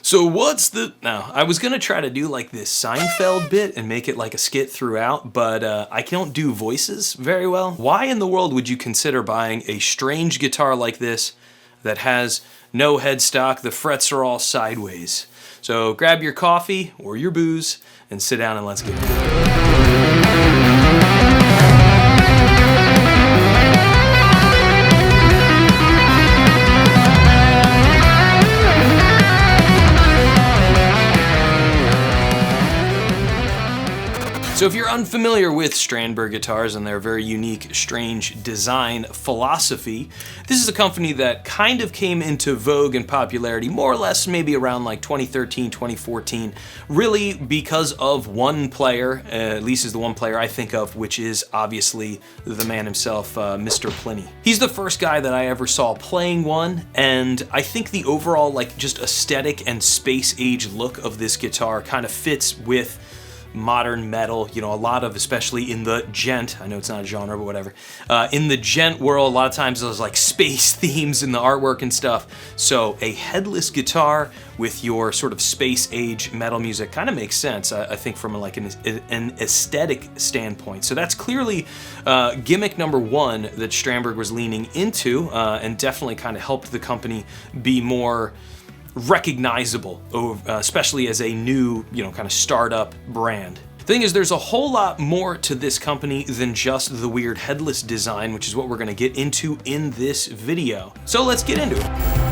So what's the... Now, I was gonna try to do like this Seinfeld bit and make it like a skit throughout, but I don't do voices very well. Why in the world would you consider buying a strange guitar like this that has no headstock, the frets are all sideways? So grab your coffee or your booze and sit down and let's get into it. So if you're unfamiliar with Strandberg guitars and their very unique, strange design philosophy, this is a company that kind of came into vogue and popularity more or less maybe around like 2013, 2014, really because of one player, at least is the one player I think of, which is obviously the man himself, Mr. Pliny. He's the first guy that I ever saw playing one, and I think the overall like just aesthetic and space age look of this guitar kind of fits with modern metal, you know, a lot of, especially in the gent, I know it's not a genre, but whatever, in the gent world, a lot of times there's like space themes in the artwork and stuff, so a headless guitar with your sort of space age metal music kind of makes sense, I think, from like an aesthetic standpoint. So that's clearly gimmick number one that Strandberg was leaning into, and definitely kind of helped the company be more recognizable, especially as a new, you know, kind of startup brand. The thing is, there's a whole lot more to this company than just the weird headless design, which is what we're going to get into in this video. So let's get into it.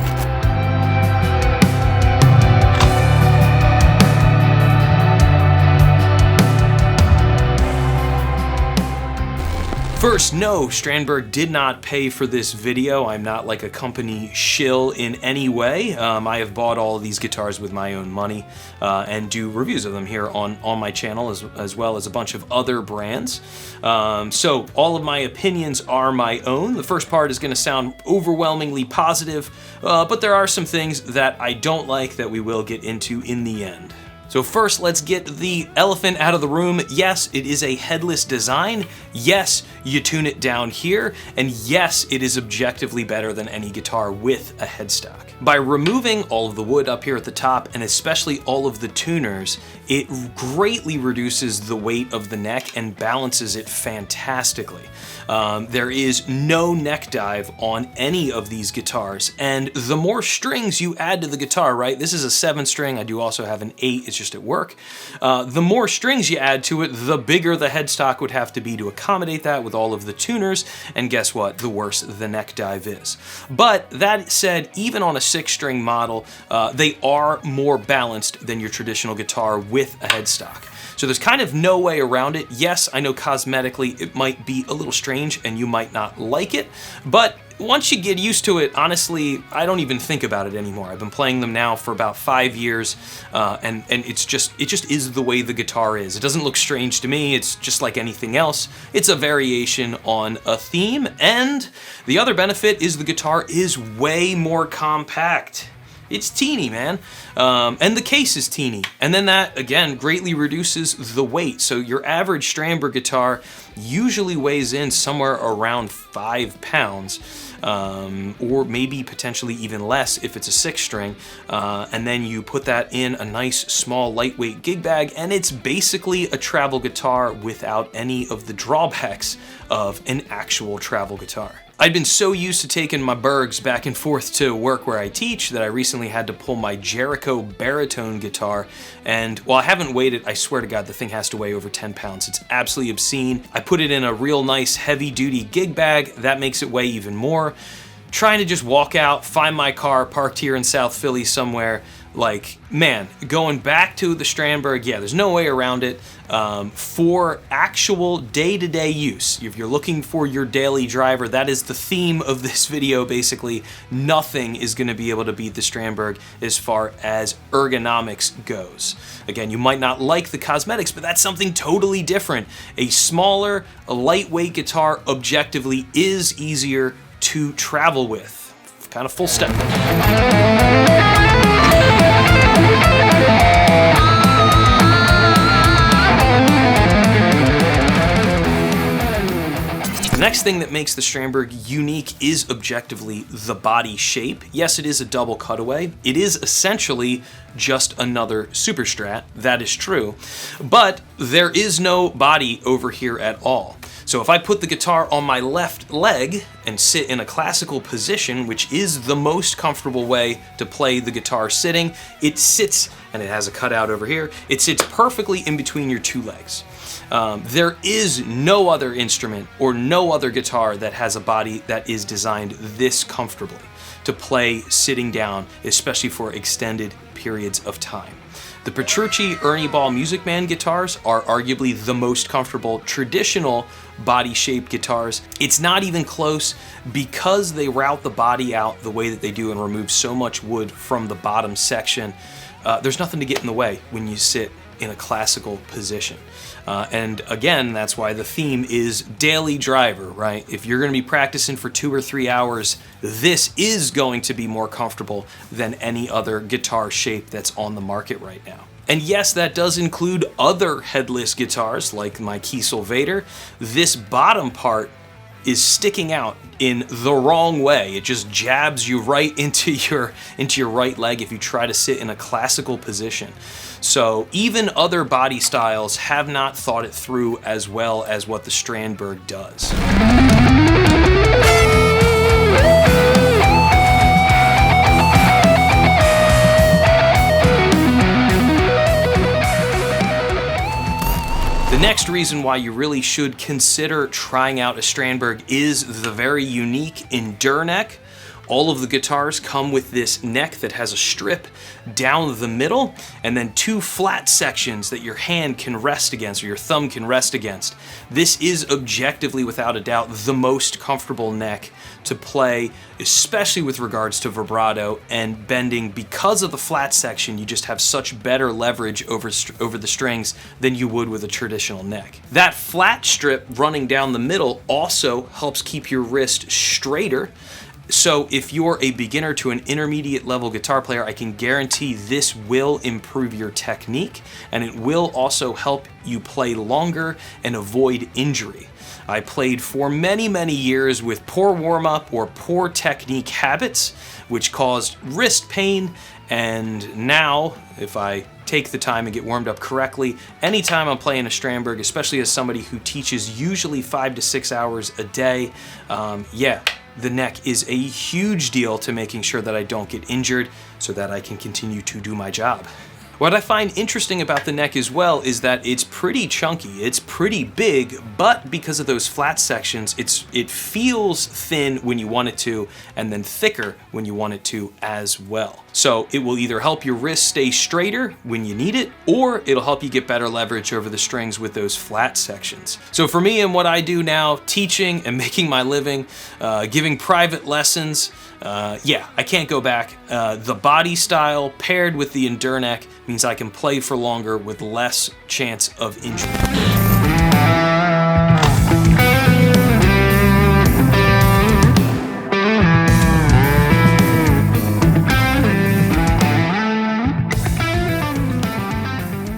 First, no, Strandberg did not pay for this video. I'm not like a company shill in any way. I have bought all of these guitars with my own money and do reviews of them here on my channel, as well as a bunch of other brands. So all of my opinions are my own. The first part is going to sound overwhelmingly positive, but there are some things that I don't like that we will get into in the end. So first, let's get the elephant out of the room. Yes, it is a headless design. Yes, you tune it down here. And yes, it is objectively better than any guitar with a headstock. By removing all of the wood up here at the top, and especially all of the tuners, it greatly reduces the weight of the neck and balances it fantastically. There is no neck dive on any of these guitars, and the more strings you add to the guitar, right? This is a 7-string, I do also have an 8, it's just at work. The more strings you add to it, the bigger the headstock would have to be to accommodate that with all of the tuners, and guess what? The worse the neck dive is. But that said, even on a 6-string model, they are more balanced than your traditional guitar with a headstock. So there's kind of no way around it. Yes, I know cosmetically it might be a little strange and you might not like it, but once you get used to it, honestly, I don't even think about it anymore. I've been playing them now for about 5 years, and it just is the way the guitar is. It doesn't look strange to me. It's just like anything else. It's a variation on a theme, and the other benefit is the guitar is way more compact. It's teeny, man. And the case is teeny. And then that, again, greatly reduces the weight. So your average Strandberg guitar usually weighs in somewhere around 5 pounds, or maybe potentially even less if it's a 6-string. And then you put that in a nice, small, lightweight gig bag, and it's basically a travel guitar without any of the drawbacks of an actual travel guitar. I'd been so used to taking my Bergs back and forth to work where I teach that I recently had to pull my Jericho baritone guitar, and while I haven't weighed it, I swear to God the thing has to weigh over 10 pounds. It's absolutely obscene. I put it in a real nice heavy-duty gig bag. That makes it weigh even more. Trying to just walk out, find my car parked here in South Philly somewhere, like, man, going back to the Strandberg, yeah, there's no way around it. For actual day-to-day use, if you're looking for your daily driver, that is the theme of this video, basically. Nothing is going to be able to beat the Strandberg as far as ergonomics goes. Again, you might not like the cosmetics, but that's something totally different. A smaller, a lightweight guitar objectively is easier to travel with. Kind of full step. The next thing that makes the Strandberg unique is objectively the body shape. Yes, it is a double cutaway. It is essentially just another Super Strat, that is true, but there is no body over here at all. So if I put the guitar on my left leg and sit in a classical position, which is the most comfortable way to play the guitar sitting, it sits, and it has a cutout over here, it sits perfectly in between your two legs. There is no other instrument or no other guitar that has a body that is designed this comfortably to play sitting down, especially for extended periods of time. The Petrucci Ernie Ball Music Man guitars are arguably the most comfortable traditional body-shaped guitars. It's not even close because they route the body out the way that they do and remove so much wood from the bottom section. There's nothing to get in the way when you sit in a classical position. And again, that's why the theme is daily driver, right? If you're going to be practicing for 2 or 3 hours, this is going to be more comfortable than any other guitar shape that's on the market right now. And yes, that does include other headless guitars like my Kiesel Vader. This bottom part is sticking out in the wrong way. It just jabs you right into your right leg if you try to sit in a classical position. So even other body styles have not thought it through as well as what the Strandberg does. The next reason why you really should consider trying out a Strandberg is the very unique Endure neck. All of the guitars come with this neck that has a strip down the middle and then 2 flat sections that your hand can rest against or your thumb can rest against. This is objectively, without a doubt, the most comfortable neck to play, especially with regards to vibrato and bending. Because of the flat section, you just have such better leverage over the strings than you would with a traditional neck. That flat strip running down the middle also helps keep your wrist straighter. So if you're a beginner to an intermediate level guitar player, I can guarantee this will improve your technique, and it will also help you play longer and avoid injury. I played for many, many years with poor warm-up or poor technique habits, which caused wrist pain, and now, if I take the time and get warmed up correctly, anytime I'm playing a Strandberg, especially as somebody who teaches usually 5 to 6 hours a day, the neck is a huge deal to making sure that I don't get injured so that I can continue to do my job. What I find interesting about the neck as well is that it's pretty chunky, it's pretty big, but because of those flat sections, it feels thin when you want it to, and then thicker when you want it to as well. So it will either help your wrist stay straighter when you need it, or it'll help you get better leverage over the strings with those flat sections. So for me and what I do now, teaching and making my living, giving private lessons, I can't go back. The body style paired with the Endure neck means I can play for longer with less chance of injury.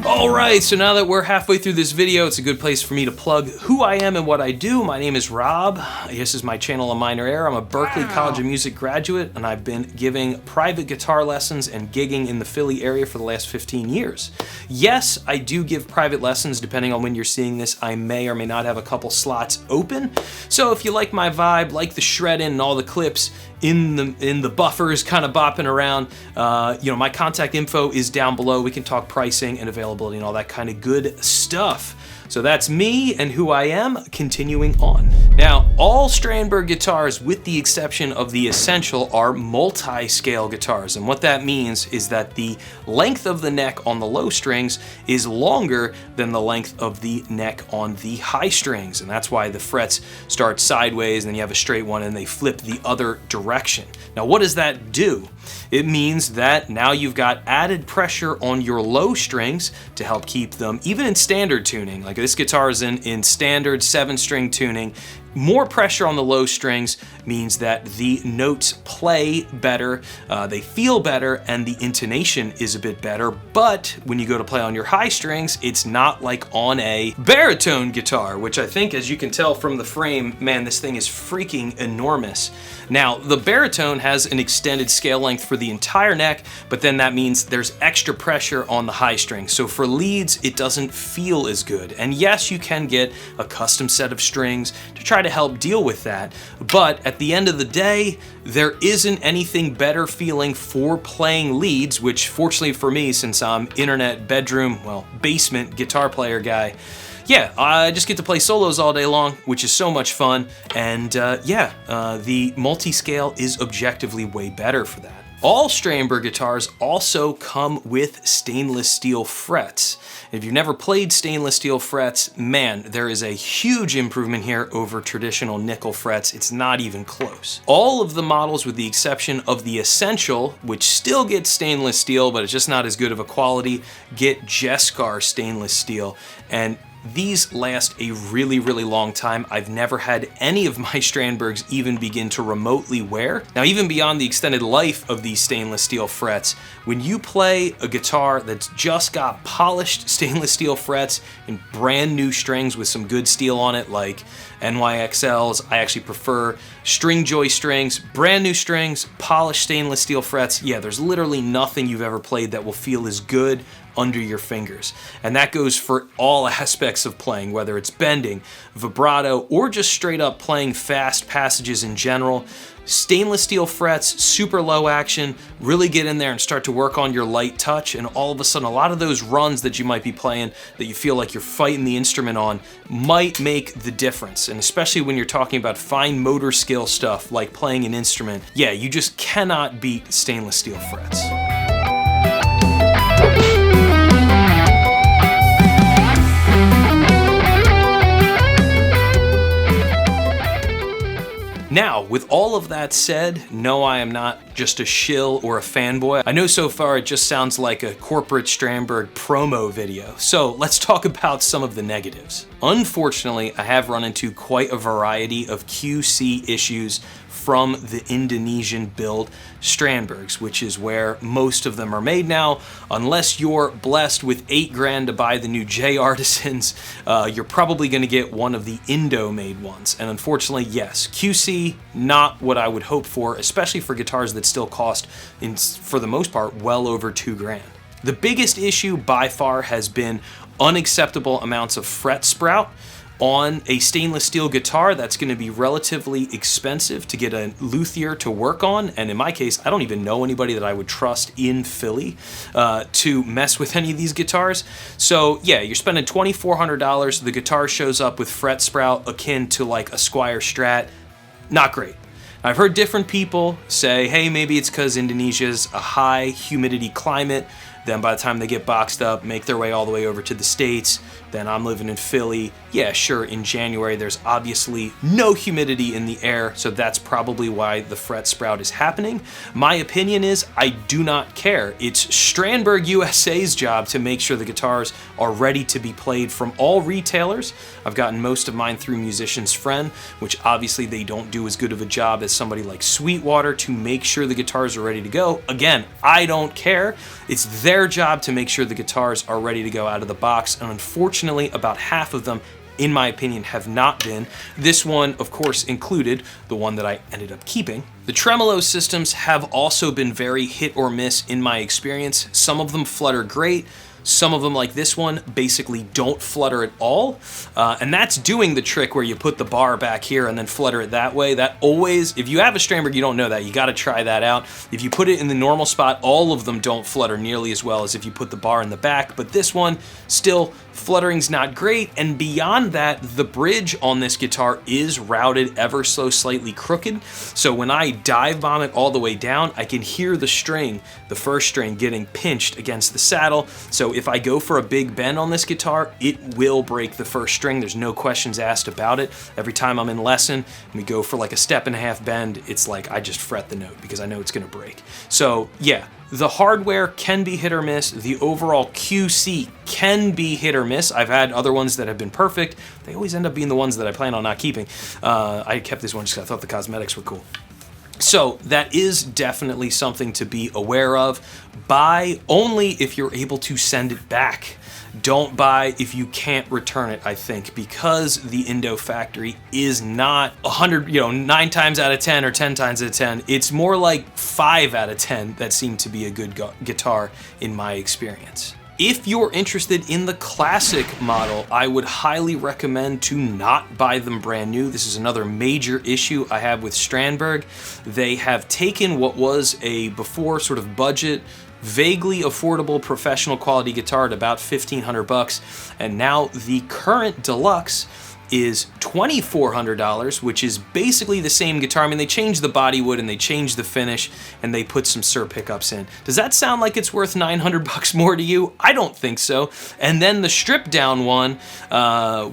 Alright, so now that we're halfway through this video, it's a good place for me to plug who I am and what I do. My name is Rob. This is my channel, A Minor Error. I'm a Berklee College of Music graduate, and I've been giving private guitar lessons and gigging in the Philly area for the last 15 years. Yes, I do give private lessons. Depending on when you're seeing this, I may or may not have a couple slots open. So if you like my vibe, like the shredding and all the clips in the buffers kind of bopping around, my contact info is down below. We can talk pricing and availability and all that kind of good stuff. So that's me and who I am. Continuing on. Now, all Strandberg guitars, with the exception of the Essential, are multi-scale guitars. And what that means is that the length of the neck on the low strings is longer than the length of the neck on the high strings. And that's why the frets start sideways and then you have a straight one and they flip the other direction. Now, what does that do? It means that now you've got added pressure on your low strings to help keep them, even in standard tuning, like this guitar is in standard 7-string tuning, More pressure on the low strings means that the notes play better, they feel better, and the intonation is a bit better. But when you go to play on your high strings, it's not like on a baritone guitar, which I think, as you can tell from the frame, man, this thing is freaking enormous. Now, the baritone has an extended scale length for the entire neck, but then that means there's extra pressure on the high strings. So for leads, it doesn't feel as good. And yes, you can get a custom set of strings to try to help deal with that. But at the end of the day, there isn't anything better feeling for playing leads, which fortunately for me, since I'm internet, bedroom, well, basement guitar player guy, yeah, I just get to play solos all day long, which is so much fun. And the multi-scale is objectively way better for that. All Strandberg guitars also come with stainless steel frets. If you've never played stainless steel frets, man, there is a huge improvement here over traditional nickel frets. It's not even close. All of the models, with the exception of the Essential, which still gets stainless steel, but it's just not as good of a quality, get Jescar stainless steel. And these last a really, really long time. I've never had any of my Strandbergs even begin to remotely wear. Now, even beyond the extended life of these stainless steel frets, when you play a guitar that's just got polished stainless steel frets and brand new strings with some good steel on it, like NYXLs, I actually prefer Stringjoy strings, brand new strings, polished stainless steel frets. Yeah, there's literally nothing you've ever played that will feel as good under your fingers. And that goes for all aspects of playing, whether it's bending, vibrato, or just straight up playing fast passages in general. Stainless steel frets, super low action, really get in there and start to work on your light touch, and all of a sudden a lot of those runs that you might be playing that you feel like you're fighting the instrument on might make the difference. And especially when you're talking about fine motor skill stuff like playing an instrument, yeah, you just cannot beat stainless steel frets. Now, with all of that said, no, I am not just a shill or a fanboy. I know so far it just sounds like a corporate Strandberg promo video. So let's talk about some of the negatives. Unfortunately, I have run into quite a variety of QC issues from the Indonesian build Strandbergs, which is where most of them are made now. Unless you're blessed with $8 grand to buy the new J Artisans, you're probably gonna get one of the Indo-made ones. And unfortunately, yes, QC, not what I would hope for, especially for guitars that still cost, for the most part, well over $2 grand. The biggest issue by far has been unacceptable amounts of fret sprout. On a stainless steel guitar, that's going to be relatively expensive to get a luthier to work on, and in my case, I don't even know anybody that I would trust in Philly to mess with any of these guitars. So yeah, you're spending $2,400, the guitar shows up with fret sprout akin to like a Squier Strat. Not great. I've heard different people say, hey, maybe it's because Indonesia's a high humidity climate. Then by the time they get boxed up, make their way all the way over to the States, then I'm living in Philly. Yeah, sure, in January, there's obviously no humidity in the air, so that's probably why the fret sprout is happening. My opinion is I do not care. It's Strandberg USA's job to make sure the guitars are ready to be played from all retailers. I've gotten most of mine through Musician's Friend, which obviously they don't do as good of a job as somebody like Sweetwater to make sure the guitars are ready to go. Again, I don't care. It's their job to make sure the guitars are ready to go out of the box, and unfortunately about half of them, in my opinion, have not been. This one, of course, included, the one that I ended up keeping. The tremolo systems have also been very hit or miss in my experience. Some of them flutter great. Some of them, like this one, basically don't flutter at all. And that's doing the trick where you put the bar back here and then flutter it that way. That always, if you have a Strandberg, you don't know that. You gotta try that out. If you put it in the normal spot, all of them don't flutter nearly as well as if you put the bar in the back. But this one, still, fluttering's not great. And beyond that, the bridge on this guitar is routed ever so slightly crooked. So when I dive bomb it all the way down, I can hear the string, the first string, getting pinched against the saddle. So if I go for a big bend on this guitar, it will break the first string. There's no questions asked about it. Every time I'm in lesson and we go for like a 1.5 step bend, it's like I just fret the note because I know it's gonna break. So yeah, the hardware can be hit or miss. The overall QC can be hit or miss. I've had other ones that have been perfect. They always end up being the ones that I plan on not keeping. I kept this one just because I thought the cosmetics were cool. So that is definitely something to be aware of. Buy only if you're able to send it back. Don't buy if you can't return it, I think, because the Indo factory is not 100, 9 times out of 10 or 10 times out of 10. It's more like 5 out of 10 that seem to be a good guitar in my experience. If you're interested in the classic model, I would highly recommend to not buy them brand new. This is another major issue I have with Strandberg. They have taken what was a before sort of budget, vaguely affordable professional quality guitar at about $1,500, and now the current deluxe is $2,400, which is basically the same guitar. I mean, they changed the body wood and they changed the finish and they put some Sir pickups in. Does that sound like it's worth $900 more to you? I don't think so. And then the stripped down one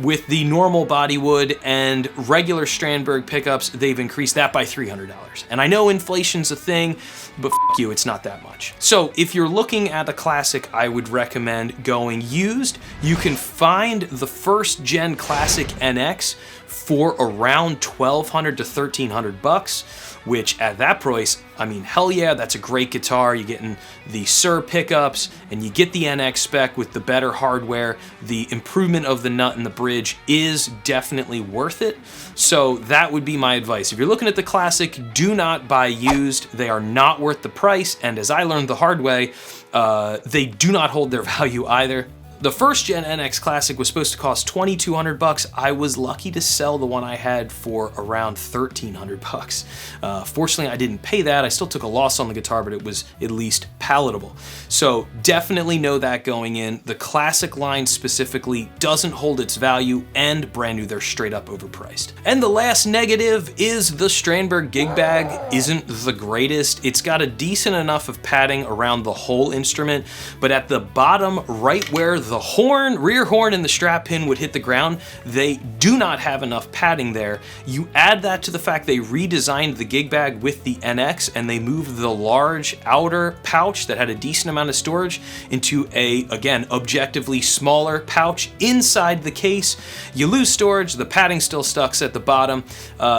with the normal body wood and regular Strandberg pickups, they've increased that by $300. And I know inflation's a thing, but f you, it's not that much. So if you're looking at a classic, I would recommend going used. You can find the first gen classic NX for around $1,200 to $1,300, which at that price, I mean, hell yeah, that's a great guitar. You're getting the Sir pickups and you get the NX spec with the better hardware. The improvement of the nut and the bridge is definitely worth it. So that would be my advice. If you're looking at the classic, do not buy used. They are not worth the price. And as I learned the hard way, they do not hold their value either. The first gen NX Classic was supposed to cost $2,200. I was lucky to sell the one I had for around $1,300. Fortunately, I didn't pay that. I still took a loss on the guitar, but it was at least palatable. So definitely know that going in. The Classic line specifically doesn't hold its value, and brand new, they're straight up overpriced. And the last negative is the Strandberg gig bag isn't the greatest. It's got a decent enough of padding around the whole instrument, but at the bottom, right where the rear horn and the strap pin would hit the ground, they do not have enough padding there. You add that to the fact they redesigned the gig bag with the NX and they moved the large outer pouch that had a decent amount of storage into a, again, objectively smaller pouch inside the case. You lose storage, the padding still stuck at the bottom.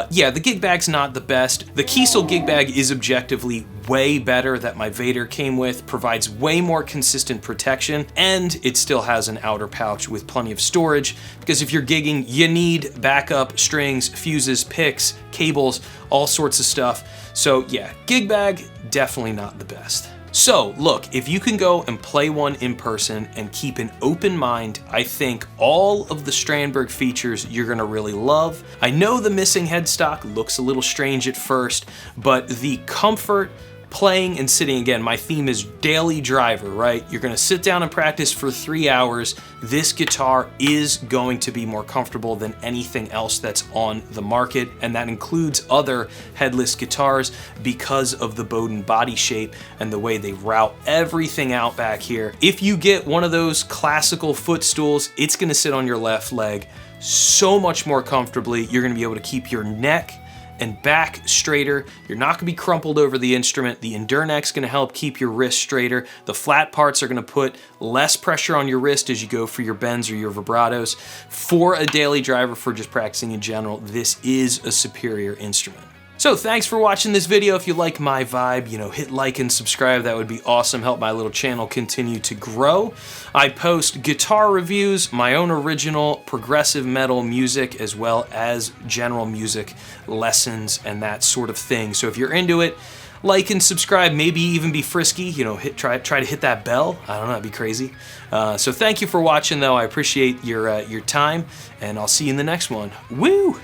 Yeah, the gig bag's not the best. The Kiesel gig bag is objectively way better that my Vader came with, provides way more consistent protection, and it still has an outer pouch with plenty of storage, because if you're gigging, you need backup strings, fuses, picks, cables, all sorts of stuff. So yeah, gig bag, definitely not the best. So look, if you can go and play one in person and keep an open mind, I think all of the Strandberg features you're gonna really love. I know the missing headstock looks a little strange at first, but the comfort, playing and sitting, again, my theme is daily driver, right? You're gonna sit down and practice for 3 hours. This guitar is going to be more comfortable than anything else that's on the market, and that includes other headless guitars because of the Boden body shape and the way they route everything out back here. If you get one of those classical footstools, it's gonna sit on your left leg so much more comfortably. You're gonna be able to keep your neck and back straighter. You're not gonna be crumpled over the instrument. The Endureneck's gonna help keep your wrist straighter. The flat parts are gonna put less pressure on your wrist as you go for your bends or your vibratos. For a daily driver, for just practicing in general, this is a superior instrument. So thanks for watching this video. If you like my vibe, hit like and subscribe. That would be awesome. Help my little channel continue to grow. I post guitar reviews, my own original progressive metal music, as well as general music lessons and that sort of thing. So if you're into it, like and subscribe, maybe even be frisky, try to hit that bell. I don't know, that'd be crazy. So thank you for watching though. I appreciate your time, and I'll see you in the next one. Woo!